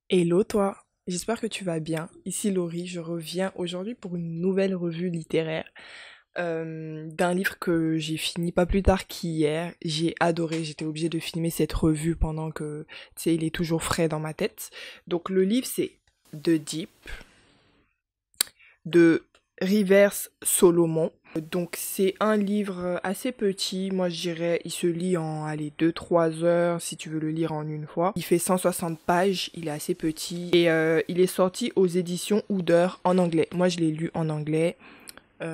Hello toi, j'espère que tu vas bien. Ici Laurie, je reviens aujourd'hui pour une nouvelle revue littéraire d'un livre que j'ai fini pas plus tard qu'hier. J'ai adoré, j'étais obligée de filmer cette revue pendant que, tu sais, il est toujours frais dans ma tête. Donc le livre c'est The Deep de Rivers Solomon. Donc c'est un livre assez petit, moi je dirais il se lit en allez, 2-3 heures si tu veux le lire en une fois. Il fait 160 pages, il est assez petit et il est sorti aux éditions Ouder en anglais. Moi je l'ai lu en anglais.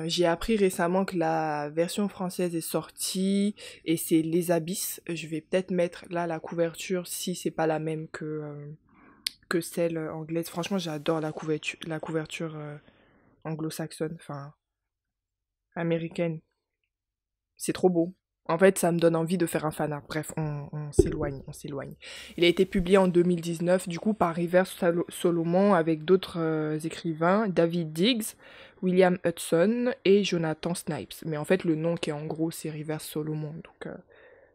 J'ai appris récemment que la version française est sortie et c'est Les Abysses. Je vais peut-être mettre là la couverture si c'est pas la même que celle anglaise. Franchement j'adore la couverture anglo-saxonne, enfin américaine. C'est trop beau. En fait, ça me donne envie de faire un fanart. Bref, on s'éloigne, on s'éloigne. Il a été publié en 2019, du coup, par Rivers Solomon, avec d'autres écrivains, David Diggs, William Hudson et Jonathan Snipes. Mais en fait, le nom qui est en gros, c'est Rivers Solomon, donc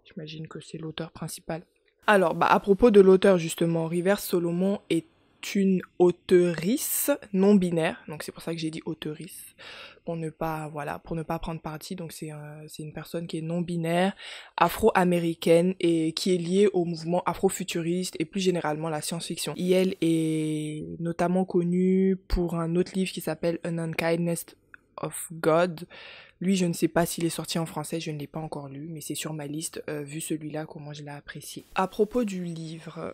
j'imagine que c'est l'auteur principal. Alors, bah, à propos de l'auteur, justement, Rivers Solomon est une auteurice non binaire, donc c'est pour ça que j'ai dit auteurice, pour ne pas, voilà, pour ne pas prendre parti, donc c'est une personne qui est non binaire, afro-américaine et qui est liée au mouvement afrofuturiste et plus généralement la science-fiction. Et elle est notamment connue pour un autre livre qui s'appelle An Unkindness of God. Lui, je ne sais pas s'il est sorti en français, je ne l'ai pas encore lu, mais c'est sur ma liste, vu celui-là, comment je l'ai apprécié. À propos du livre,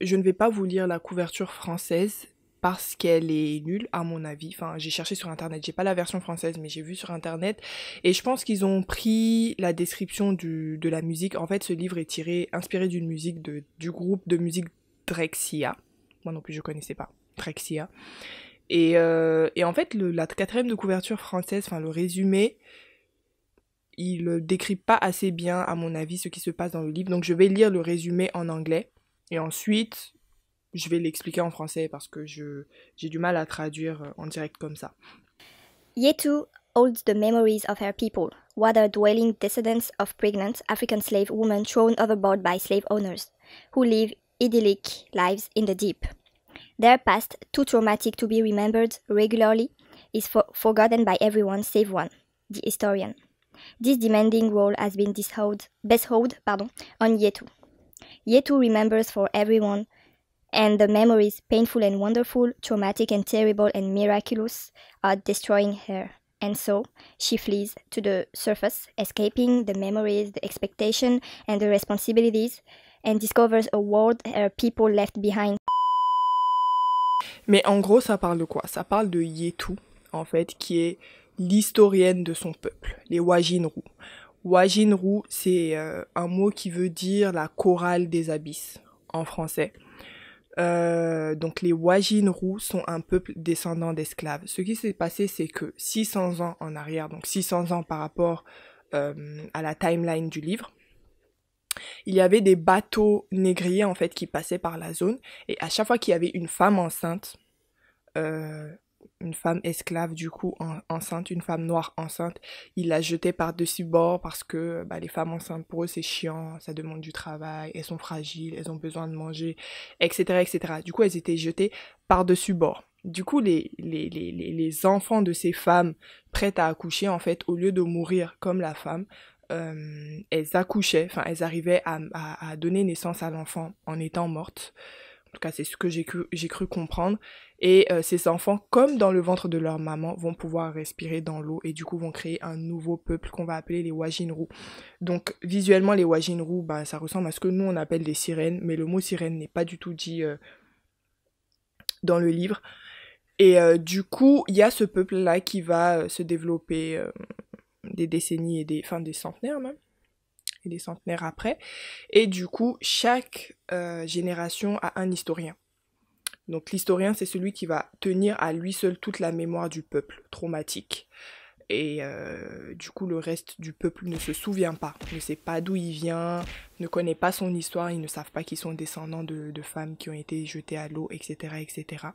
je ne vais pas vous lire la couverture française parce qu'elle est nulle à mon avis. Enfin, j'ai cherché sur internet, j'ai pas la version française, mais j'ai vu sur internet. Et je pense qu'ils ont pris la description de la musique. En fait, ce livre est inspiré d'une musique du groupe de musique Drexciya. Moi non plus, je connaissais pas Drexciya. Et en fait, la quatrième de couverture française, enfin le résumé, il décrit pas assez bien, à mon avis, ce qui se passe dans le livre. Donc je vais lire le résumé en anglais. Et ensuite, je vais l'expliquer en français parce que j'ai du mal à traduire en direct comme ça. Yetu holds the memories of her people, water-dwelling descendants of pregnant African slave women thrown overboard by slave owners, who live idyllic lives in the deep. Their past, too traumatic to be remembered regularly, is forgotten by everyone save one, the historian. This demanding role has been bestowed on Yetu. Yetu remembers for everyone, and the memories, painful and wonderful, traumatic and terrible and miraculous, are destroying her. And so she flees to the surface, escaping the memories, the expectation, and the responsibilities, and discovers a world her people left behind. Mais en gros, ça parle de quoi? Ça parle de Yetu, en fait, qui est l'historienne de son peuple, les Wajinru. Wajinru, c'est un mot qui veut dire la chorale des abysses en français. Donc les Wajinru sont un peuple descendant d'esclaves. Ce qui s'est passé, c'est que 600 ans en arrière, donc 600 ans par rapport à la timeline du livre, il y avait des bateaux négriers en fait qui passaient par la zone et à chaque fois qu'il y avait une femme enceinte, euh, une femme esclave du coup enceinte, une femme noire enceinte, ils la jetaient par-dessus bord parce que bah, les femmes enceintes pour eux c'est chiant, ça demande du travail, elles sont fragiles, elles ont besoin de manger, etc. etc. Du coup elles étaient jetées par-dessus bord. Du coup les enfants de ces femmes prêtes à accoucher en fait au lieu de mourir comme la femme, elles accouchaient, enfin elles arrivaient à donner naissance à l'enfant en étant mortes. En tout cas, c'est ce que j'ai cru comprendre. Et ces enfants, comme dans le ventre de leur maman, vont pouvoir respirer dans l'eau et du coup vont créer un nouveau peuple qu'on va appeler les Wajinru. Donc visuellement, les Wajinru, bah, ça ressemble à ce que nous on appelle des sirènes, mais le mot sirène n'est pas du tout dit dans le livre. Et du coup, il y a ce peuple-là qui va se développer des décennies et enfin des centenaires même, et des centenaires après. Et du coup, chaque génération a un historien. Donc l'historien, c'est celui qui va tenir à lui seul toute la mémoire du peuple traumatique. Et du coup, le reste du peuple ne se souvient pas, ne sait pas d'où il vient, ne connaît pas son histoire, ils ne savent pas qu'ils sont descendants de femmes qui ont été jetées à l'eau, etc., etc.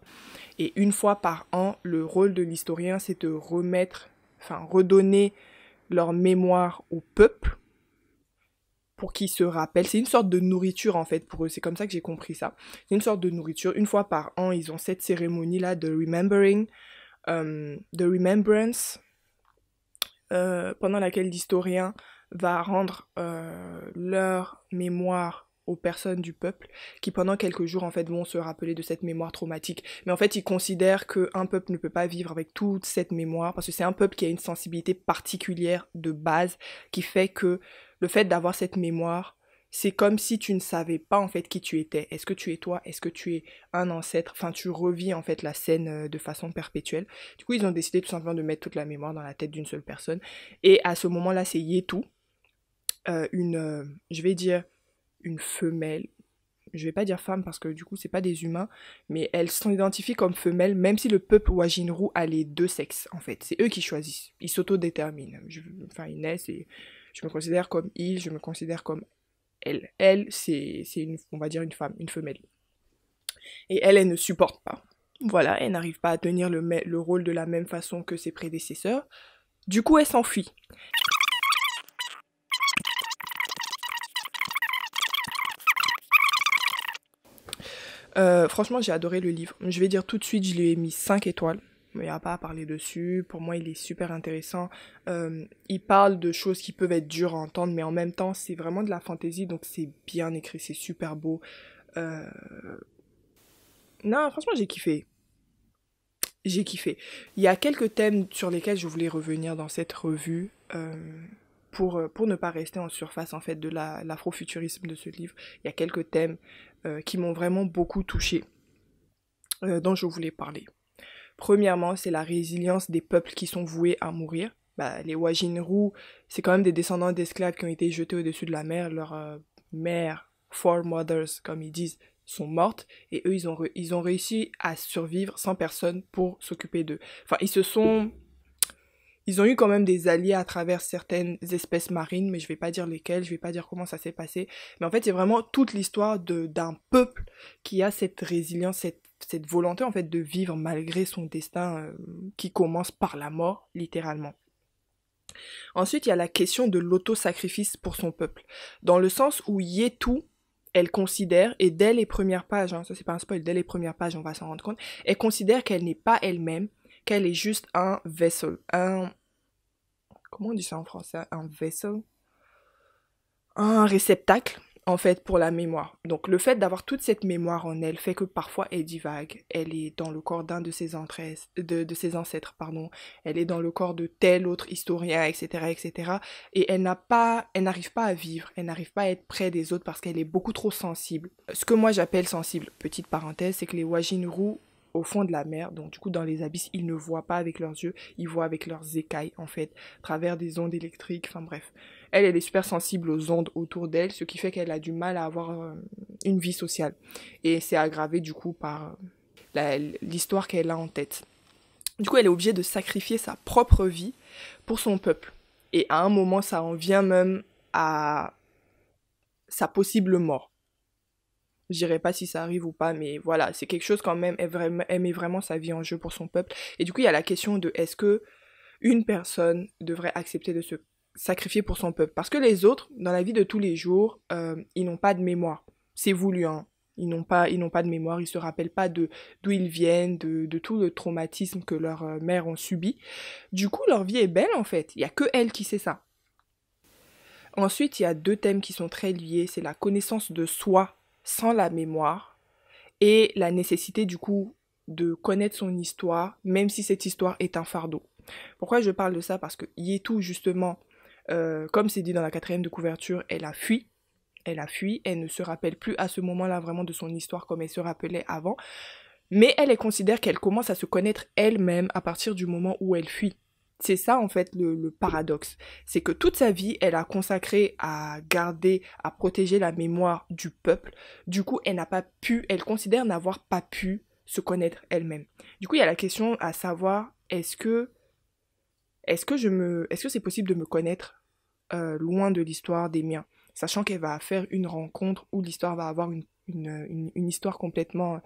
Et une fois par an, le rôle de l'historien, c'est de redonner leur mémoire au peuple pour qu'ils se rappellent. C'est une sorte de nourriture en fait pour eux, c'est comme ça que j'ai compris ça. C'est une sorte de nourriture. Une fois par an, ils ont cette cérémonie-là de remembrance, pendant laquelle l'historien va rendre leur mémoire aux personnes du peuple qui pendant quelques jours en fait vont se rappeler de cette mémoire traumatique. Mais en fait ils considèrent qu'un peuple ne peut pas vivre avec toute cette mémoire parce que c'est un peuple qui a une sensibilité particulière de base qui fait que le fait d'avoir cette mémoire, c'est comme si tu ne savais pas en fait qui tu étais. Est-ce que tu es toi? Est-ce que tu es un ancêtre? Enfin tu revis en fait la scène de façon perpétuelle. Du coup ils ont décidé tout simplement de mettre toute la mémoire dans la tête d'une seule personne. Et à ce moment-là c'est Yetu, je vais dire une femelle, je vais pas dire femme parce que du coup c'est pas des humains, mais elles sont identifiées comme femelles même si le peuple Wajinru a les deux sexes en fait, c'est eux qui choisissent, ils s'autodéterminent, enfin ils naissent et je me considère comme il, je me considère comme elle. Elle c'est une, on va dire une femme, une femelle. Et elle ne supporte pas. Voilà, elle n'arrive pas à tenir le rôle de la même façon que ses prédécesseurs. Du coup elle s'enfuit. Franchement, j'ai adoré le livre. Je vais dire tout de suite, je lui ai mis 5 étoiles. Il n'y a pas à parler dessus. Pour moi, il est super intéressant. Il parle de choses qui peuvent être dures à entendre, mais en même temps, c'est vraiment de la fantaisie, donc c'est bien écrit, c'est super beau. Non, franchement, j'ai kiffé. J'ai kiffé. Il y a quelques thèmes sur lesquels je voulais revenir dans cette revue. Pour ne pas rester en surface en fait de l'afrofuturisme de ce livre, il y a quelques thèmes qui m'ont vraiment beaucoup touchée, dont je voulais parler. Premièrement, c'est la résilience des peuples qui sont voués à mourir. Les Wajinru, c'est quand même des descendants d'esclaves qui ont été jetés au-dessus de la mer. Leurs mères, foremothers, comme ils disent, sont mortes. Et eux, ils ont réussi à survivre sans personne pour s'occuper d'eux. Enfin, ils ont eu quand même des alliés à travers certaines espèces marines, mais je vais pas dire lesquelles, je vais pas dire comment ça s'est passé. Mais en fait, c'est vraiment toute l'histoire d'un peuple qui a cette résilience, cette volonté en fait de vivre malgré son destin qui commence par la mort, littéralement. Ensuite, il y a la question de l'auto-sacrifice pour son peuple. Dans le sens où Yetu, elle considère, et dès les premières pages, ça c'est pas un spoil, dès les premières pages on va s'en rendre compte, elle considère qu'elle n'est pas elle-même, qu'elle est juste un vessel, comment on dit ça en français? Un vessel? Un réceptacle, en fait, pour la mémoire. Donc, le fait d'avoir toute cette mémoire en elle fait que parfois elle divague. Elle est dans le corps d'un de ses ancêtres, pardon. Elle est dans le corps de tel autre historien, etc., etc. Et elle n'arrive pas à vivre. Elle n'arrive pas à être près des autres parce qu'elle est beaucoup trop sensible. Ce que moi j'appelle sensible, petite parenthèse, c'est que les Wajinru, au fond de la mer, donc du coup dans les abysses, ils ne voient pas avec leurs yeux, ils voient avec leurs écailles en fait, à travers des ondes électriques, enfin bref. Elle est super sensible aux ondes autour d'elle, ce qui fait qu'elle a du mal à avoir une vie sociale. Et c'est aggravé du coup par l'histoire qu'elle a en tête. Du coup, elle est obligée de sacrifier sa propre vie pour son peuple. Et à un moment, ça en vient même à sa possible mort. Je dirais pas si ça arrive ou pas, mais voilà, c'est quelque chose quand même, elle met vraiment sa vie en jeu pour son peuple. Et du coup, il y a la question de est-ce que une personne devrait accepter de se sacrifier pour son peuple? Parce que les autres, dans la vie de tous les jours, ils n'ont pas de mémoire. C'est voulu, hein. Ils n'ont pas de mémoire, ils se rappellent pas d'où ils viennent, de tout le traumatisme que leurs mères ont subi. Du coup, leur vie est belle en fait. Il y a que elle qui sait ça. Ensuite, il y a deux thèmes qui sont très liés. C'est la connaissance de soi sans la mémoire et la nécessité du coup de connaître son histoire, même si cette histoire est un fardeau. Pourquoi je parle de ça? Parce que Yetu, justement, comme c'est dit dans la 4e de couverture, elle a fui, elle ne se rappelle plus à ce moment-là vraiment de son histoire comme elle se rappelait avant, mais elle considère qu'elle commence à se connaître elle-même à partir du moment où elle fuit. C'est ça en fait le paradoxe, c'est que toute sa vie elle a consacré à garder, à protéger la mémoire du peuple, du coup elle considère n'avoir pas pu se connaître elle-même. Du coup il y a la question à savoir, est-ce que c'est possible de me connaître loin de l'histoire des miens, sachant qu'elle va faire une rencontre où l'histoire va avoir une histoire complètement,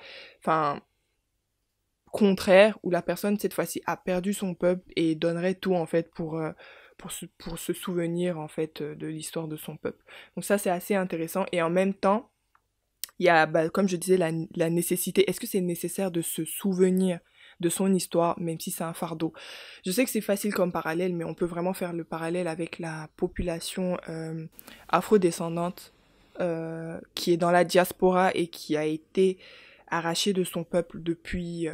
contraire, où la personne cette fois-ci a perdu son peuple et donnerait tout en fait pour se souvenir en fait de l'histoire de son peuple. Donc ça c'est assez intéressant et en même temps il y a, comme je disais, la nécessité. Est-ce que c'est nécessaire de se souvenir de son histoire, même si c'est un fardeau? Je sais que c'est facile comme parallèle, mais on peut vraiment faire le parallèle avec la population afrodescendante qui est dans la diaspora et qui a été arrachée de son peuple depuis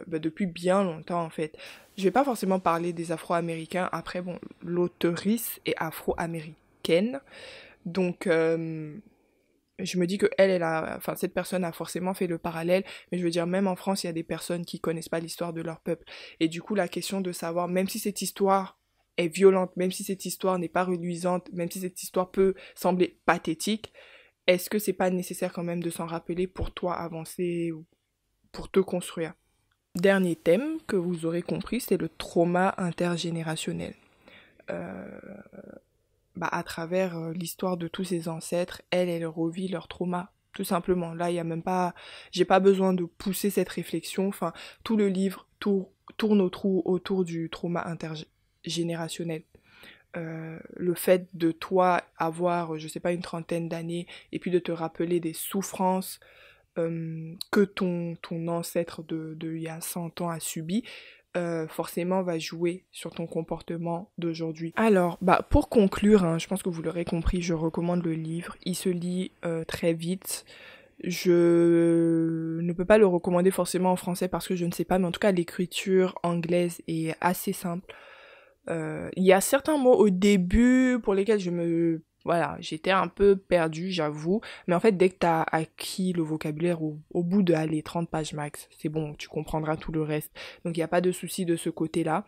bien longtemps en fait. Je vais pas forcément parler des Afro-Américains. Après, bon, l'auteurice est afro-américaine, donc je me dis que cette personne a forcément fait le parallèle, mais je veux dire, même en France, il y a des personnes qui connaissent pas l'histoire de leur peuple. Et du coup, la question de savoir, même si cette histoire est violente, même si cette histoire n'est pas reluisante, même si cette histoire peut sembler pathétique, est-ce que c'est pas nécessaire quand même de s'en rappeler pour toi avancer ou pour te construire? Dernier thème que vous aurez compris, c'est le trauma intergénérationnel. À travers l'histoire de tous ses ancêtres, elle revit leur trauma, tout simplement. Là, il y a même pas, j'ai pas besoin de pousser cette réflexion. Enfin, tout le livre tourne autour du trauma intergénérationnel. Le fait de toi avoir, je sais pas, une trentaine d'années et puis de te rappeler des souffrances que ton ancêtre de il y a 100 ans a subi, forcément va jouer sur ton comportement d'aujourd'hui. Alors, pour conclure, hein, je pense que vous l'aurez compris, je recommande le livre. Il se lit très vite. Je ne peux pas le recommander forcément en français parce que je ne sais pas, mais en tout cas l'écriture anglaise est assez simple. Il y a certains mots au début pour lesquels j'étais un peu perdue, j'avoue. Mais en fait, dès que t'as acquis le vocabulaire au bout de 30 pages max, c'est bon, tu comprendras tout le reste. Donc il n'y a pas de souci de ce côté-là.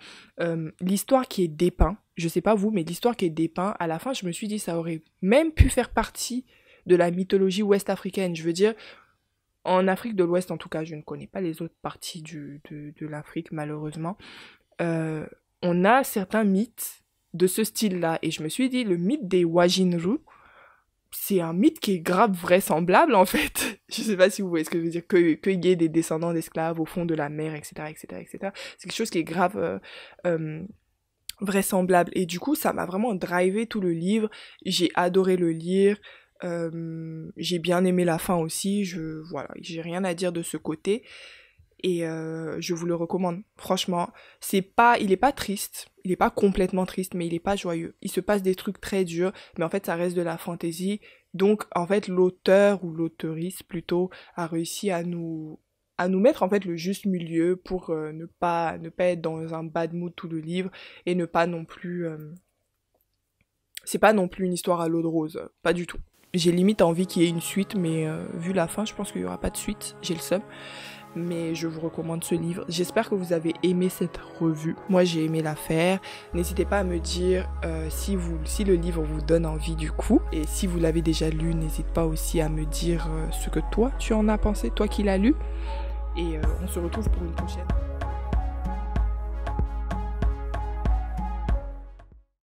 L'histoire qui est dépeinte, je sais pas vous, mais l'histoire qui est dépeinte, à la fin, je me suis dit, ça aurait même pu faire partie de la mythologie ouest-africaine. Je veux dire, en Afrique de l'Ouest, en tout cas, je ne connais pas les autres parties de l'Afrique, malheureusement. On a certains mythes de ce style-là. Et je me suis dit, le mythe des Wajinru, c'est un mythe qui est grave vraisemblable, en fait. Je sais pas si vous voyez ce que je veux dire, qu'il y ait des descendants d'esclaves au fond de la mer, etc., etc., etc. C'est quelque chose qui est grave vraisemblable. Et du coup, ça m'a vraiment drivé tout le livre. J'ai adoré le lire. J'ai bien aimé la fin aussi. J'ai rien à dire de ce côté. Et je vous le recommande. Franchement, il est pas triste, il est pas complètement triste, mais il est pas joyeux. Il se passe des trucs très durs, mais en fait, ça reste de la fantaisie. Donc, en fait, l'auteur ou l'auteurice, plutôt, a réussi à nous mettre, en fait, le juste milieu pour ne pas être dans un bad mood tout le livre et ne pas non plus... C'est pas non plus une histoire à l'eau de rose, pas du tout. J'ai limite envie qu'il y ait une suite, mais vu la fin, je pense qu'il y aura pas de suite, j'ai le seum. Mais je vous recommande ce livre. J'espère que vous avez aimé cette revue. Moi, j'ai aimé la faire. N'hésitez pas à me dire si le livre vous donne envie du coup. Et si vous l'avez déjà lu, n'hésite pas aussi à me dire ce que toi, tu en as pensé, toi qui l'as lu. Et on se retrouve pour une prochaine.